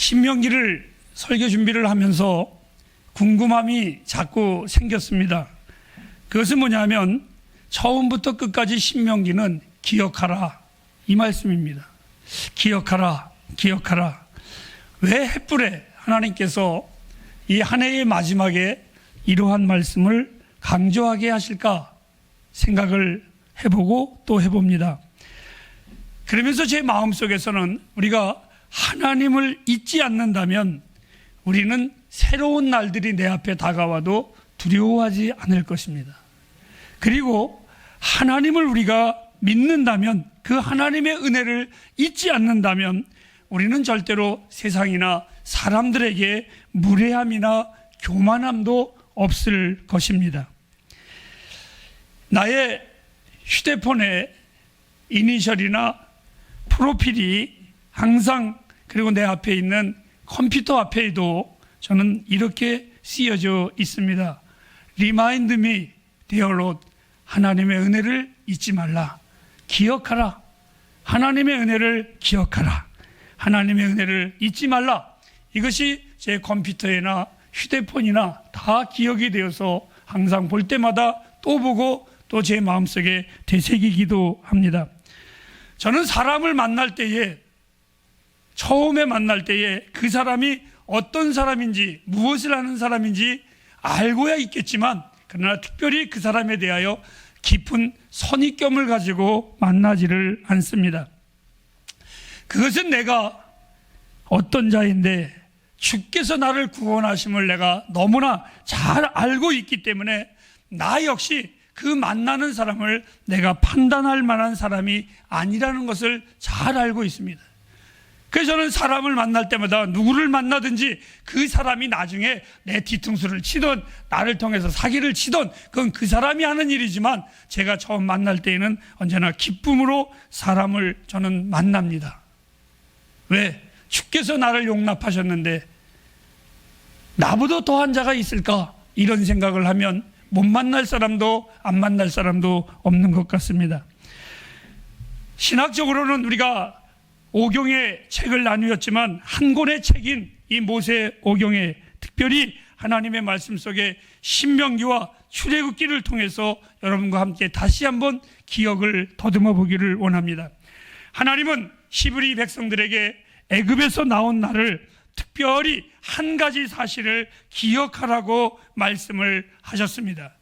신명기를 설교 준비를 하면서 궁금함이 자꾸 생겼습니다. 그것은 뭐냐면 처음부터 끝까지 신명기는 기억하라 이 말씀입니다. 기억하라, 기억하라. 왜 햇불에 하나님께서 이 한 해의 마지막에 이러한 말씀을 강조하게 하실까 생각을 해보고 또 해봅니다. 그러면서 제 마음속에서는 우리가 하나님을 잊지 않는다면 우리는 새로운 날들이 내 앞에 다가와도 두려워하지 않을 것입니다. 그리고 하나님을 우리가 믿는다면, 그 하나님의 은혜를 잊지 않는다면 우리는 절대로 세상이나 사람들에게 무례함이나 교만함도 없을 것입니다. 나의 휴대폰에 이니셜이나 프로필이 항상, 그리고 내 앞에 있는 컴퓨터 앞에도 저는 이렇게 쓰여져 있습니다. Remind me, dear Lord. 하나님의 은혜를 잊지 말라. 기억하라. 하나님의 은혜를 기억하라. 하나님의 은혜를 잊지 말라. 이것이 제 컴퓨터에나 휴대폰이나 다 기억이 되어서 항상 볼 때마다 또 보고 또 제 마음속에 되새기기도 합니다. 저는 사람을 만날 때에, 처음에 만날 때에 그 사람이 어떤 사람인지, 무엇을 하는 사람인지 알고야 있겠지만, 그러나 특별히 그 사람에 대하여 깊은 선입견을 가지고 만나지를 않습니다. 그것은 내가 어떤 자인데 주께서 나를 구원하심을 내가 너무나 잘 알고 있기 때문에 나 역시 그 만나는 사람을 내가 판단할 만한 사람이 아니라는 것을 잘 알고 있습니다. 그래서 저는 사람을 만날 때마다 누구를 만나든지 그 사람이 나중에 내 뒤통수를 치든 나를 통해서 사기를 치든 그건 그 사람이 하는 일이지만, 제가 처음 만날 때에는 언제나 기쁨으로 사람을 저는 만납니다. 왜? 주께서 나를 용납하셨는데 나보다 더한 자가 있을까? 이런 생각을 하면 못 만날 사람도 안 만날 사람도 없는 것 같습니다. 신학적으로는 우리가 오경의 책을 나누었지만 한 권의 책인 이 모세 오경에, 특별히 하나님의 말씀 속에 신명기와 출애굽기를 통해서 여러분과 함께 다시 한번 기억을 더듬어 보기를 원합니다. 하나님은 히브리 백성들에게 애굽에서 나온 날을 특별히 한 가지 사실을 기억하라고 말씀을 하셨습니다.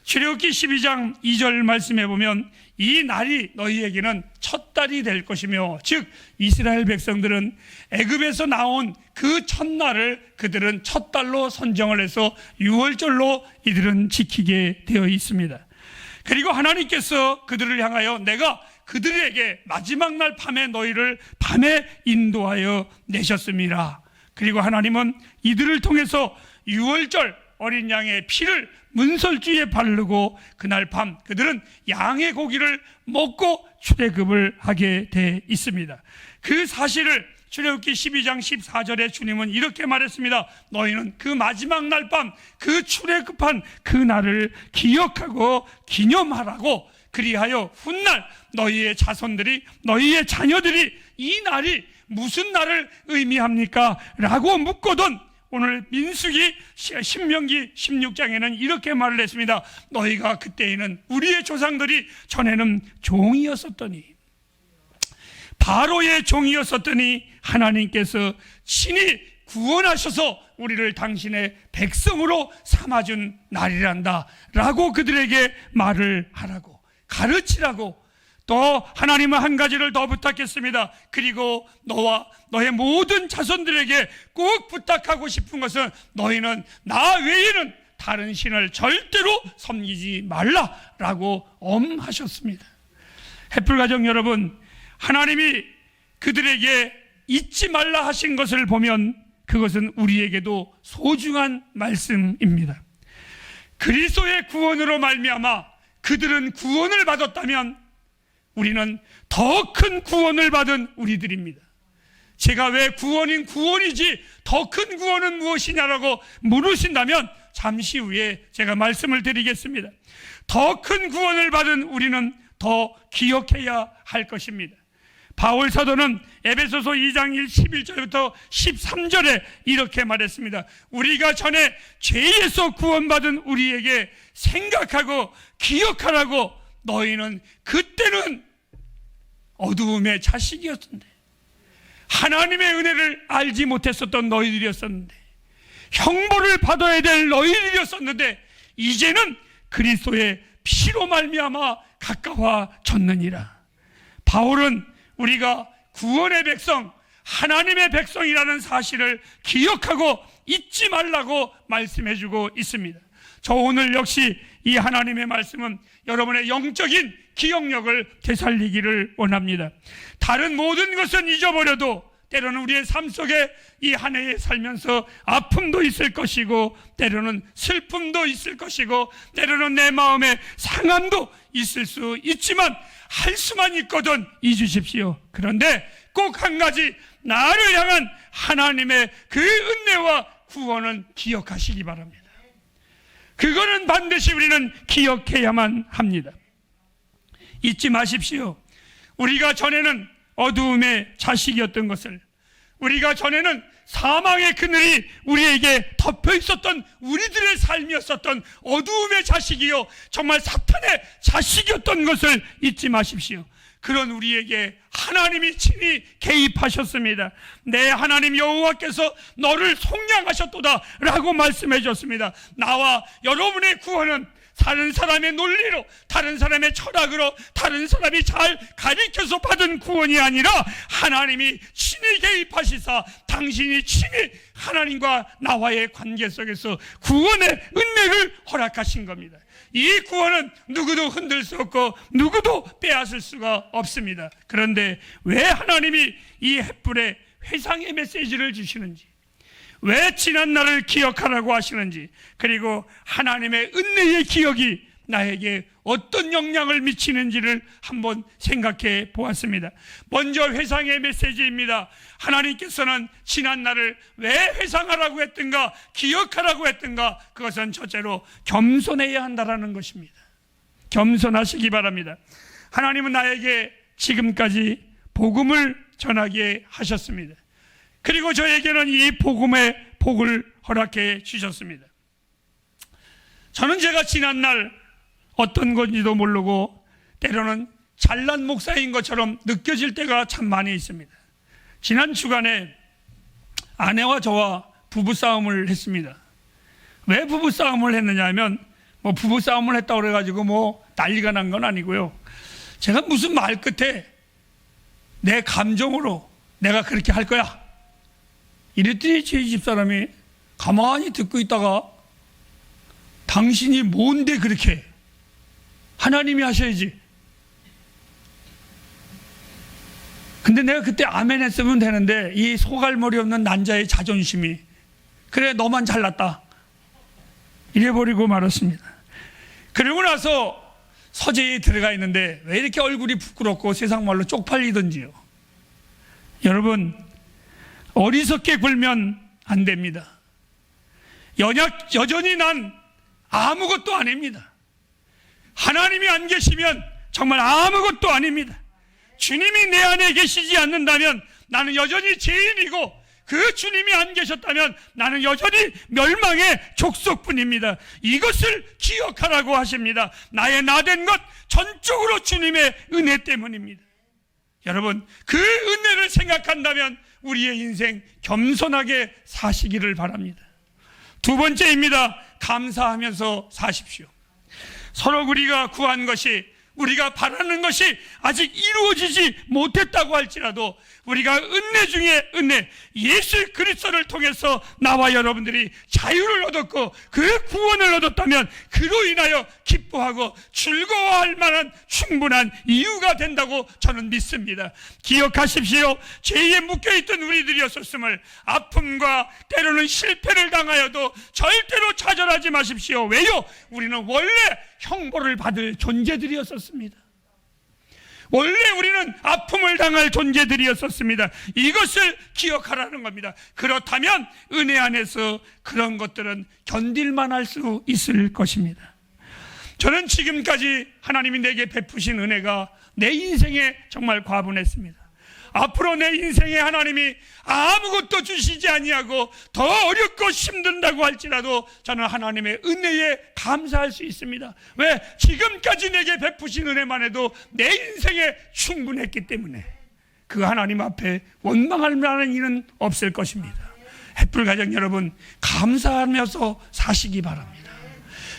출애굽기 12장 2절 말씀해 보면 이 날이 너희에게는 첫 달이 될 것이며, 즉 이스라엘 백성들은 애굽에서 나온 그 첫날을 그들은 첫 달로 선정을 해서 유월절로 이들은 지키게 되어 있습니다. 그리고 하나님께서 그들을 향하여 내가 그들에게 마지막 날 밤에 너희를 밤에 인도하여 내셨습니다. 그리고 하나님은 이들을 통해서 유월절 어린 양의 피를 문설주에 바르고 그날 밤 그들은 양의 고기를 먹고 출애굽을 하게 돼 있습니다. 그 사실을 출애굽기 12장 14절에 주님은 이렇게 말했습니다. 너희는 그 마지막 날 밤 그 출애굽한 그 날을 기억하고 기념하라고, 그리하여 훗날 너희의 자손들이, 너희의 자녀들이 이 날이 무슨 날을 의미합니까? 라고 묻거든 오늘 민수기 신명기 16장에는 이렇게 말을 했습니다. 너희가 그때에는 우리의 조상들이 전에는 종이었었더니, 바로의 종이었었더니 하나님께서 친히 구원하셔서 우리를 당신의 백성으로 삼아준 날이란다 라고 그들에게 말을 하라고, 가르치라고. 또 하나님은 한 가지를 더 부탁했습니다. 그리고 너와 너의 모든 자손들에게 꼭 부탁하고 싶은 것은 너희는 나 외에는 다른 신을 절대로 섬기지 말라라고 엄하셨습니다. 햇불가정 여러분, 하나님이 그들에게 잊지 말라 하신 것을 보면 그것은 우리에게도 소중한 말씀입니다. 그리스도의 구원으로 말미암아 그들은 구원을 받았다면 우리는 더 큰 구원을 받은 우리들입니다. 제가 왜 구원인 구원이지 더 큰 구원은 무엇이냐라고 물으신다면 잠시 후에 제가 말씀을 드리겠습니다. 더 큰 구원을 받은 우리는 더 기억해야 할 것입니다. 바울 사도는 에베소서 2장 11절부터 13절에 이렇게 말했습니다. 우리가 전에 죄에서 구원받은 우리에게 생각하고 기억하라고. 너희는 그때는 어두움의 자식이었던데, 하나님의 은혜를 알지 못했었던 너희들이었었는데, 형벌을 받아야 될 너희들이었었는데, 이제는 그리스도의 피로 말미암아 가까워졌느니라. 바울은 우리가 구원의 백성, 하나님의 백성이라는 사실을 기억하고 잊지 말라고 말씀해주고 있습니다. 저 오늘 역시 이 하나님의 말씀은 여러분의 영적인 기억력을 되살리기를 원합니다. 다른 모든 것은 잊어버려도 때로는 우리의 삶 속에 이 한 해에 살면서 아픔도 있을 것이고, 때로는 슬픔도 있을 것이고, 때로는 내 마음에 상함도 있을 수 있지만 할 수만 있거든 잊으십시오. 그런데 꼭 한 가지, 나를 향한 하나님의 그 은혜와 구원은 기억하시기 바랍니다. 그거는 반드시 우리는 기억해야만 합니다. 잊지 마십시오. 우리가 전에는 어두움의 자식이었던 것을, 우리가 전에는 사망의 그늘이 우리에게 덮여 있었던 우리들의 삶이었었던 어두움의 자식이요, 정말 사탄의 자식이었던 것을 잊지 마십시오. 그런 우리에게 하나님이 친히 개입하셨습니다. 내 하나님 여호와께서 너를 속량하셨도다 라고 말씀해 줬습니다. 나와 여러분의 구원은 다른 사람의 논리로, 다른 사람의 철학으로, 다른 사람이 잘 가르쳐서 받은 구원이 아니라 하나님이 친히 개입하시사 당신이 친히 하나님과 나와의 관계 속에서 구원의 은혜를 허락하신 겁니다. 이 구원은 누구도 흔들 수 없고 누구도 빼앗을 수가 없습니다. 그런데 왜 하나님이 이 횃불에 회상의 메시지를 주시는지, 왜 지난 날을 기억하라고 하시는지, 그리고 하나님의 은혜의 기억이 나에게 어떤 영향을 미치는지를 한번 생각해 보았습니다. 먼저 회상의 메시지입니다. 하나님께서는 지난 날을 왜 회상하라고 했던가, 기억하라고 했던가, 그것은 첫째로 겸손해야 한다라는 것입니다. 겸손하시기 바랍니다. 하나님은 나에게 지금까지 복음을 전하게 하셨습니다. 그리고 저에게는 이 복음의 복을 허락해 주셨습니다. 저는 제가 지난날 어떤 건지도 모르고 때로는 잘난 목사인 것처럼 느껴질 때가 참 많이 있습니다. 지난 주간에 아내와 저와 부부싸움을 했습니다. 왜 부부싸움을 했느냐 하면, 부부싸움을 했다고 그래가지고 난리가 난 건 아니고요. 제가 무슨 말 끝에 내 감정으로 내가 그렇게 할 거야 이랬더니 제 집사람이 가만히 듣고 있다가, 당신이 뭔데 그렇게, 하나님이 하셔야지. 근데 내가 그때 아멘 했으면 되는데 이 소갈머리 없는 난자의 자존심이, 그래 너만 잘났다 이래버리고 말았습니다. 그러고 나서 서재에 들어가 있는데 왜 이렇게 얼굴이 부끄럽고 세상 말로 쪽팔리던지요. 여러분, 어리석게 굴면 안 됩니다. 여전히 난 아무것도 아닙니다. 하나님이 안 계시면 정말 아무것도 아닙니다. 주님이 내 안에 계시지 않는다면 나는 여전히 죄인이고, 그 주님이 안 계셨다면 나는 여전히 멸망의 족속뿐입니다. 이것을 기억하라고 하십니다. 나의 나된 것 전적으로 주님의 은혜 때문입니다. 여러분, 그 은혜를 생각한다면 우리의 인생 겸손하게 사시기를 바랍니다. 두 번째입니다. 감사하면서 사십시오. 서로 우리가 구한 것이, 우리가 바라는 것이 아직 이루어지지 못했다고 할지라도 우리가 은혜 중에 은혜, 예수 그리스도를 통해서 나와 여러분들이 자유를 얻었고 그 구원을 얻었다면 그로 인하여 기뻐하고 즐거워할 만한 충분한 이유가 된다고 저는 믿습니다. 기억하십시오. 죄에 묶여있던 우리들이었었음을, 아픔과 때로는 실패를 당하여도 절대로 좌절하지 마십시오. 왜요? 우리는 원래 형벌을 받을 존재들이었었습니다. 원래 우리는 아픔을 당할 존재들이었었습니다. 이것을 기억하라는 겁니다. 그렇다면 은혜 안에서 그런 것들은 견딜만 할 수 있을 것입니다. 저는 지금까지 하나님이 내게 베푸신 은혜가 내 인생에 정말 과분했습니다. 앞으로 내 인생에 하나님이 아무것도 주시지 아니하고 더 어렵고 힘든다고 할지라도 저는 하나님의 은혜에 감사할 수 있습니다. 왜? 지금까지 내게 베푸신 은혜만 해도 내 인생에 충분했기 때문에 그 하나님 앞에 원망할 만한 일은 없을 것입니다. 햇불 가정 여러분, 감사하면서 사시기 바랍니다.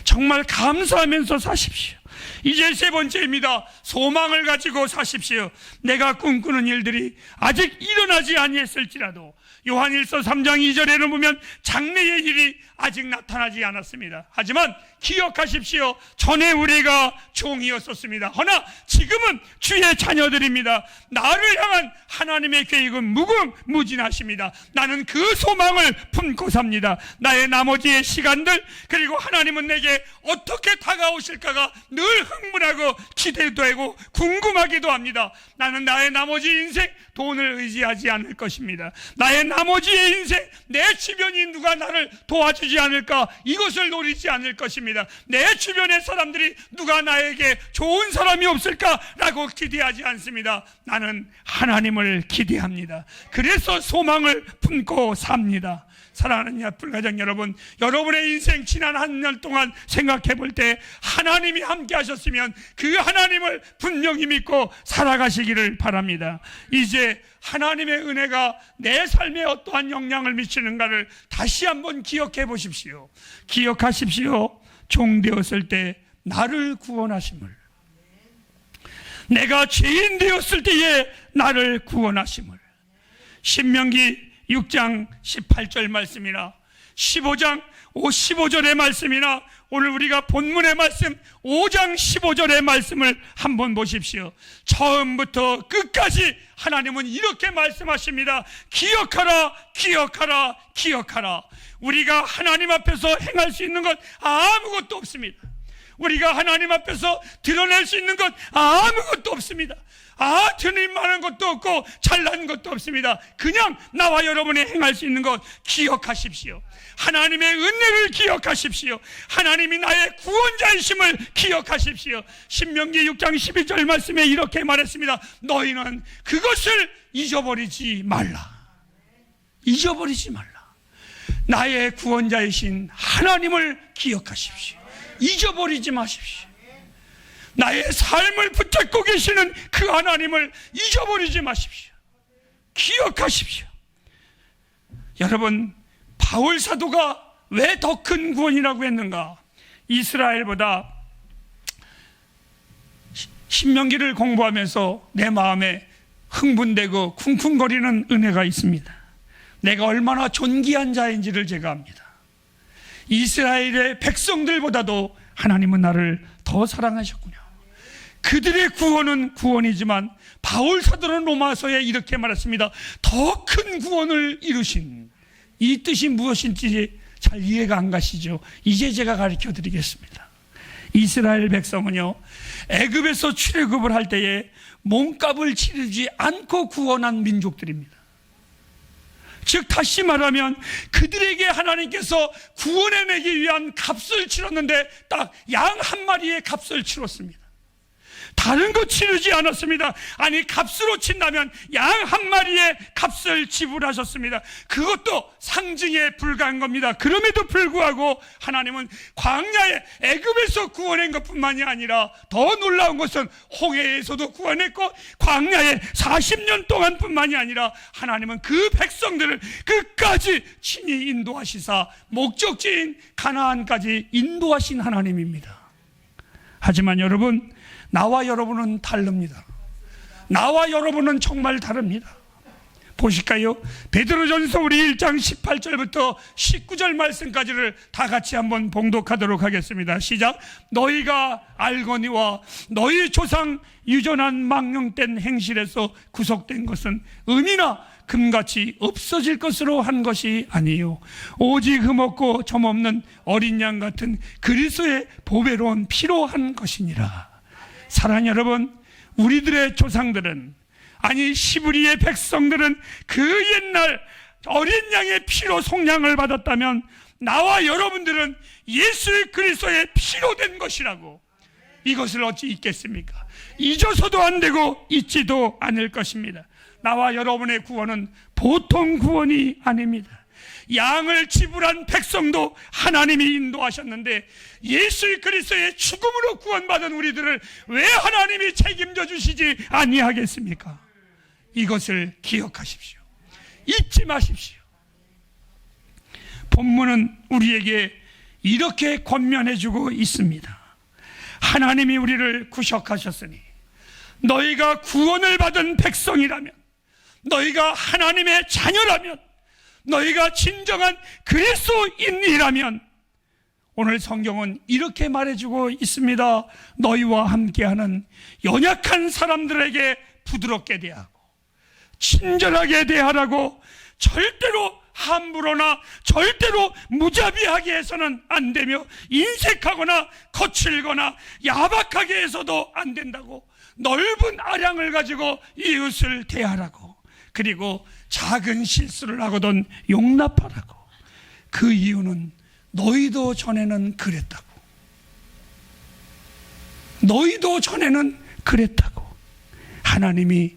정말 감사하면서 사십시오. 이제 세 번째입니다. 소망을 가지고 사십시오. 내가 꿈꾸는 일들이 아직 일어나지 아니했을지라도 요한일서 3장 2절에는 보면 장래의 일이 아직 나타나지 않았습니다. 하지만 기억하십시오. 전에 우리가 종이었었습니다. 허나 지금은 주의 자녀들입니다. 나를 향한 하나님의 계획은 무궁무진하십니다. 나는 그 소망을 품고 삽니다. 나의 나머지의 시간들, 그리고 하나님은 내게 어떻게 다가오실까가 늘 흥분하고 기대되고 궁금하기도 합니다. 나는 나의 나머지 인생 돈을 의지하지 않을 것입니다. 나의 나머지의 인생 내 주변이 누가 나를 도와주지 않을까, 이것을 노리지 않을 것입니다. 내 주변의 사람들이 누가 나에게 좋은 사람이 없을까라고 기대하지 않습니다. 나는 하나님을 기대합니다. 그래서 소망을 품고 삽니다. 사랑하는 햇불가정 여러분, 여러분의 인생 지난 한 년 동안 생각해 볼 때 하나님이 함께 하셨으면 그 하나님을 분명히 믿고 살아가시기를 바랍니다. 이제 하나님의 은혜가 내 삶에 어떠한 영향을 미치는가를 다시 한번 기억해 보십시오. 기억하십시오. 종 되었을 때 나를 구원하심을, 내가 죄인 되었을 때에 나를 구원하심을, 신명기 6장 18절 말씀이나 15장 15절의 말씀이나 오늘 우리가 본문의 말씀 5장 15절의 말씀을 한번 보십시오. 처음부터 끝까지 하나님은 이렇게 말씀하십니다. 기억하라, 기억하라, 기억하라. 우리가 하나님 앞에서 행할 수 있는 것 아무것도 없습니다. 우리가 하나님 앞에서 드러낼 수 있는 것 아무것도 없습니다. 드릴 만한 것도 없고 잘난 것도 없습니다. 그냥 나와 여러분이 행할 수 있는 것 기억하십시오. 하나님의 은혜를 기억하십시오. 하나님이 나의 구원자이심을 기억하십시오. 신명기 6장 12절 말씀에 이렇게 말했습니다. 너희는 그것을 잊어버리지 말라. 잊어버리지 말라. 나의 구원자이신 하나님을 기억하십시오. 잊어버리지 마십시오. 나의 삶을 붙잡고 계시는 그 하나님을 잊어버리지 마십시오. 기억하십시오. 여러분, 바울 사도가 왜 더 큰 구원이라고 했는가? 이스라엘보다 신명기를 공부하면서 내 마음에 흥분되고 쿵쿵거리는 은혜가 있습니다. 내가 얼마나 존귀한 자인지를 제가 압니다. 이스라엘의 백성들보다도 하나님은 나를 더 사랑하셨군요. 그들의 구원은 구원이지만 바울 사도는 로마서에 이렇게 말했습니다. 더 큰 구원을 이루신, 이 뜻이 무엇인지 잘 이해가 안 가시죠? 이제 제가 가르쳐 드리겠습니다. 이스라엘 백성은요, 애굽에서 출애굽을 할 때에 몸값을 치르지 않고 구원한 민족들입니다. 즉 다시 말하면 그들에게 하나님께서 구원해내기 위한 값을 치렀는데 딱 양 한 마리의 값을 치렀습니다. 다른 거 치르지 않았습니다. 아니, 값으로 친다면 양 한 마리의 값을 지불하셨습니다. 그것도 상징에 불과한 겁니다. 그럼에도 불구하고 하나님은 광야에 애굽에서 구원한 것뿐만이 아니라 더 놀라운 것은 홍해에서도 구원했고 광야에 40년 동안뿐만이 아니라 하나님은 그 백성들을 끝까지 친히 인도하시사 목적지인 가나안까지 인도하신 하나님입니다. 하지만 여러분, 나와 여러분은 다릅니다. 나와 여러분은 정말 다릅니다. 보실까요? 베드로전서 우리 1장 18절부터 19절 말씀까지를 다 같이 한번 봉독하도록 하겠습니다. 시작. 너희가 알거니와 너희 조상 유전한 망령된 행실에서 구속된 것은 은이나 금같이 없어질 것으로 한 것이 아니요 오직 흠없고 점없는 어린 양 같은 그리스도의 보배로운 피로 한 것이니라. 사랑하는 여러분, 우리들의 조상들은, 아니 시브리의 백성들은 그 옛날 어린 양의 피로 속량을 받았다면 나와 여러분들은 예수 그리스도의 피로 된 것이라고, 이것을 어찌 잊겠습니까? 잊어서도 안 되고 잊지도 않을 것입니다. 나와 여러분의 구원은 보통 구원이 아닙니다. 양을 지불한 백성도 하나님이 인도하셨는데 예수 그리스도의 죽음으로 구원받은 우리들을 왜 하나님이 책임져 주시지 아니하겠습니까? 이것을 기억하십시오. 잊지 마십시오. 본문은 우리에게 이렇게 권면해 주고 있습니다. 하나님이 우리를 구속하셨으니 너희가 구원을 받은 백성이라면, 너희가 하나님의 자녀라면, 너희가 진정한 그리스도인이라면, 오늘 성경은 이렇게 말해주고 있습니다. 너희와 함께하는 연약한 사람들에게 부드럽게 대하고 친절하게 대하라고, 절대로 함부로나 절대로 무자비하게 해서는 안 되며, 인색하거나 거칠거나 야박하게 해서도 안 된다고, 넓은 아량을 가지고 이웃을 대하라고, 그리고 작은 실수를 하거든 용납하라고. 그 이유는 너희도 전에는 그랬다고. 너희도 전에는 그랬다고. 하나님이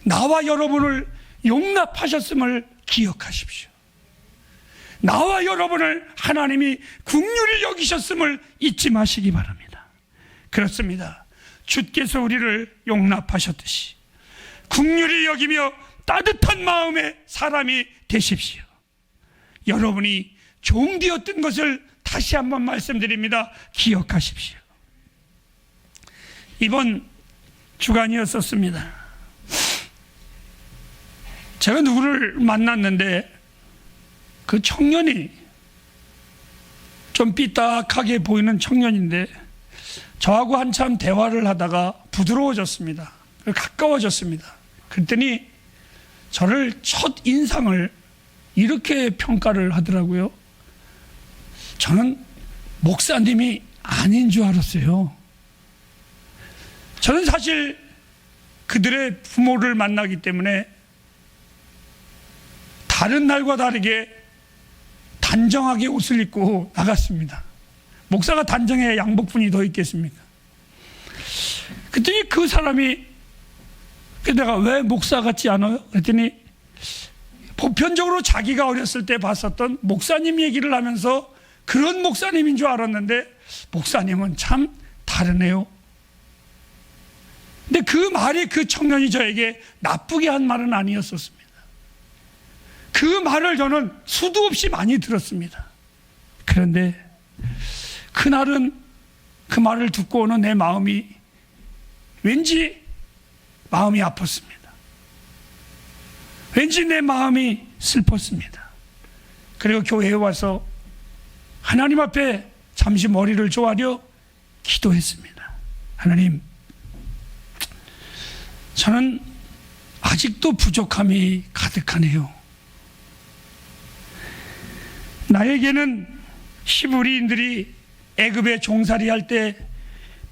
나와 여러분을 용납하셨음을 기억하십시오. 나와 여러분을 하나님이 긍휼히 여기셨음을 잊지 마시기 바랍니다. 그렇습니다. 주께서 우리를 용납하셨듯이 긍휼히 여기며 따뜻한 마음의 사람이 되십시오. 여러분이 종되었던 것을 다시 한번 말씀드립니다. 기억하십시오. 이번 주간이었었습니다. 제가 누구를 만났는데 그 청년이 좀 삐딱하게 보이는 청년인데 저하고 한참 대화를 하다가 부드러워졌습니다. 가까워졌습니다. 그랬더니 저를 첫 인상을 이렇게 평가를 하더라고요. 저는 목사님이 아닌 줄 알았어요. 저는 사실 그들의 부모를 만나기 때문에 다른 날과 다르게 단정하게 옷을 입고 나갔습니다. 목사가 단정해 양복뿐이 더 있겠습니까? 그랬더니 그 사람이, 내가 왜 목사 같지 않아요? 그랬더니 보편적으로 자기가 어렸을 때 봤었던 목사님 얘기를 하면서 그런 목사님인 줄 알았는데 목사님은 참 다르네요. 근데 그 말이, 그 청년이 저에게 나쁘게 한 말은 아니었었습니다. 그 말을 저는 수도 없이 많이 들었습니다. 그런데 그날은 그 말을 듣고는 내 마음이 왠지 마음이 아팠습니다. 왠지 내 마음이 슬펐습니다. 그리고 교회에 와서 하나님 앞에 잠시 머리를 조아려 기도했습니다. 하나님, 저는 아직도 부족함이 가득하네요. 나에게는 히브리인들이 애굽에 종살이 할 때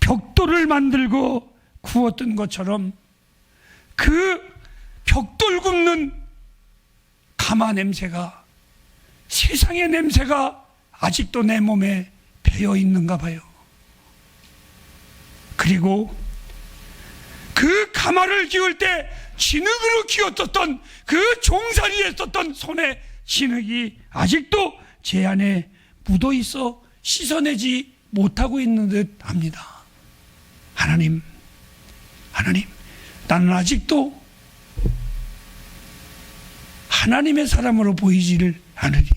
벽돌을 만들고 구웠던 것처럼 그 벽돌 굽는 가마 냄새가, 세상의 냄새가 아직도 내 몸에 배어 있는가 봐요. 그리고 그 가마를 기울 때 진흙으로 기었었던 그 종살이에 썼던 손의 진흙이 아직도 제 안에 묻어 있어 씻어내지 못하고 있는 듯 합니다. 하나님, 나는 아직도 하나님의 사람으로 보이지를 않으니,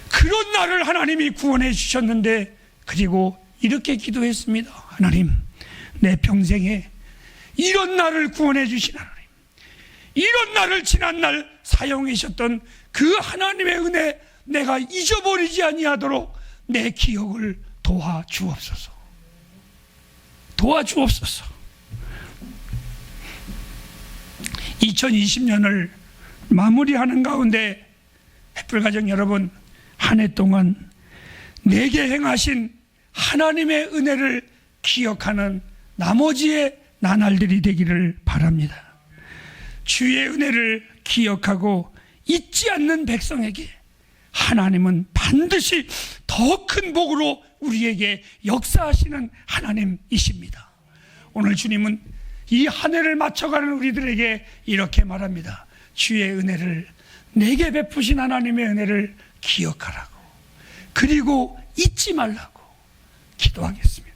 그런 나를 하나님이 구원해 주셨는데, 그리고 이렇게 기도했습니다. 하나님, 내 평생에 이런 나를 구원해 주신 하나님, 이런 나를 지난날 사용해 주셨던 그 하나님의 은혜, 내가 잊어버리지 아니하도록 내 기억을 도와주옵소서. 도와주옵소서. 2020년을 마무리하는 가운데 햇불가정 여러분, 한 해 동안 내게 행하신 하나님의 은혜를 기억하는 나머지의 나날들이 되기를 바랍니다. 주의 은혜를 기억하고 잊지 않는 백성에게 하나님은 반드시 더 큰 복으로 우리에게 역사하시는 하나님이십니다. 오늘 주님은 이 한 해를 맞춰가는 우리들에게 이렇게 말합니다. 주의 은혜를, 내게 베푸신 하나님의 은혜를 기억하라고, 그리고 잊지 말라고 기도하겠습니다.